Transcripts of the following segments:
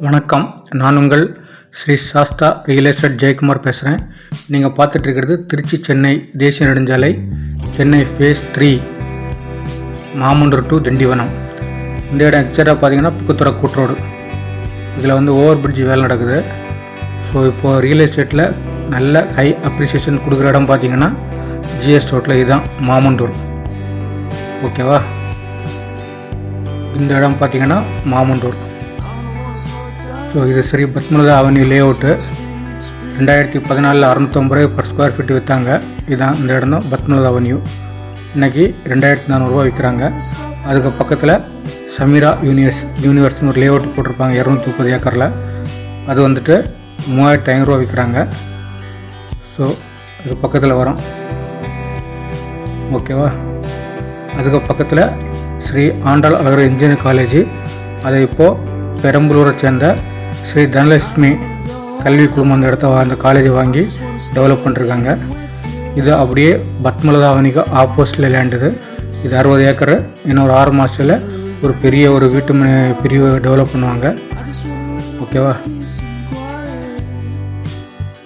வணக்கம். நான் உங்கள் ஸ்ரீ சாஸ்தா ரியல் எஸ்டேட் ஜெயக்குமார் பேசுகிறேன். நீங்கள் பார்த்துட்ருக்கிறது திருச்சி சென்னை தேசிய நெடுஞ்சாலை, சென்னை ஃபேஸ் 3, மாமண்டூர் டு திண்டிவனம். இந்த இடம் எக்ஸாக்டாக பார்த்தீங்கன்னா புக்குத்துறை கூட்ரோடு. இதில் ஓவர் பிரிட்ஜ் வேலை நடக்குது. ஸோ இப்போது ரியல் எஸ்டேட்டில் நல்ல ஹை அப்ரிசியேஷன் கொடுக்குற இடம் பார்த்தீங்கன்னா ஜிஎஸ் ரோட்டில் இதுதான் மாமண்டூர். ஓகேவா? இந்த இடம் பார்த்தீங்கன்னா மாமண்டூர். ஸோ இது ஸ்ரீ பத்மநாத அவென்யூ லே அவுட்டு. 2014 650 ரூபாய் பர் ஸ்கொயர் ஃபீட் விற்றாங்க. இதுதான் இந்த இடம் தான் பத்மநாத அவென்யூ. இன்றைக்கி 2400 விற்கிறாங்க. அதுக்கு பக்கத்தில் சமீரா யூனிவர்ஸ்னு ஒரு லே அவுட் போட்டிருப்பாங்க 230 ஏக்கரில். அது 3500 விற்கிறாங்க. ஸோ இது பக்கத்தில் வரும். ஓகேவா? அதுக்கு பக்கத்தில் ஸ்ரீ ஆண்டாள் அழகர் இன்ஜினியரிங் காலேஜ். அதை இப்போது பெரம்பலூரை சேர்ந்த ஸ்ரீ தனலட்சுமி கல்வி குழுமம் அந்த இடத்த அந்த காலேஜை வாங்கி டெவலப் பண்ணிருக்காங்க. இது அப்படியே பத்மநாத அவென்யூக்கு ஆப்போசிட்டில் லேண்டுது. இது 60 ஏக்கர். இன்னும் ஒரு 6 மாதத்தில் ஒரு பெரிய வீட்டு பிரிவு டெவலப் பண்ணுவாங்க. ஓகேவா?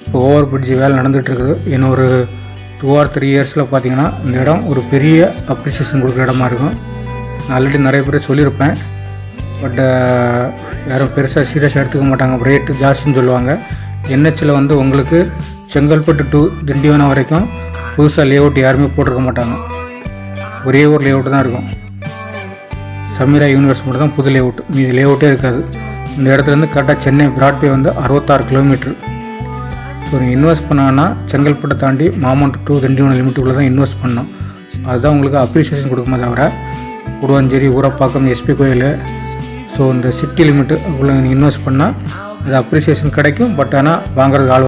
இப்போ ஓவர் பிரிட்ஜ் வேலை நடந்துகிட்ருக்குது. இன்னும் ஒரு 2 or 3 இயர்ஸில் பார்த்தீங்கன்னா இந்த இடம் ஒரு பெரிய அப்ரிசியேஷன் கொடுக்குற இடமா இருக்கும். நான் ஆல்ரெடி நிறைய பேர் சொல்லியிருப்பேன். பட் யாரும் பெருசாக சீரியஸாக எடுத்துக்க மாட்டாங்க. ரேட்டு ஜாஸ்தின்னு சொல்லுவாங்க. என்ஹெச்சில் உங்களுக்கு செங்கல்பட்டு டு திண்டிவனம் வரைக்கும் புதுசாக லே அவுட் யாருமே போட்டிருக்க மாட்டாங்க. ஒரே ஒரு லே அவுட்டு தான் இருக்கும். சமீரா யூனிவர்ஸ் மட்டும் தான் புது லே அவுட். மீது லே அவுட்டே இருக்காது. இந்த இடத்துலேருந்து கரெக்டாக சென்னை பிராட்வே 66 கிலோமீட்டர். ஸோ நீங்கள் இன்வெஸ்ட் பண்ணாங்கன்னா செங்கல்பட்டை தாண்டி மாமண்டூர் டு திண்டிவனம் லிமிட்டுக்குள்ளே தான் இன்வெஸ்ட் பண்ணணும். அதுதான் உங்களுக்கு அப்ரிசியேஷன் கொடுக்குமே தவிர குடுவாஞ்சேரி, ஊரப்பாக்கம், எஸ்பி கோயில், ஸோ இந்த சிட்டி லிமிட்டு உள்ள நீங்கள் இன்வெஸ்ட் பண்ணால் அது அப்ரிசியேஷன் கிடைக்கும். பட் ஆனால் வாங்குறதுக்கு ஆள்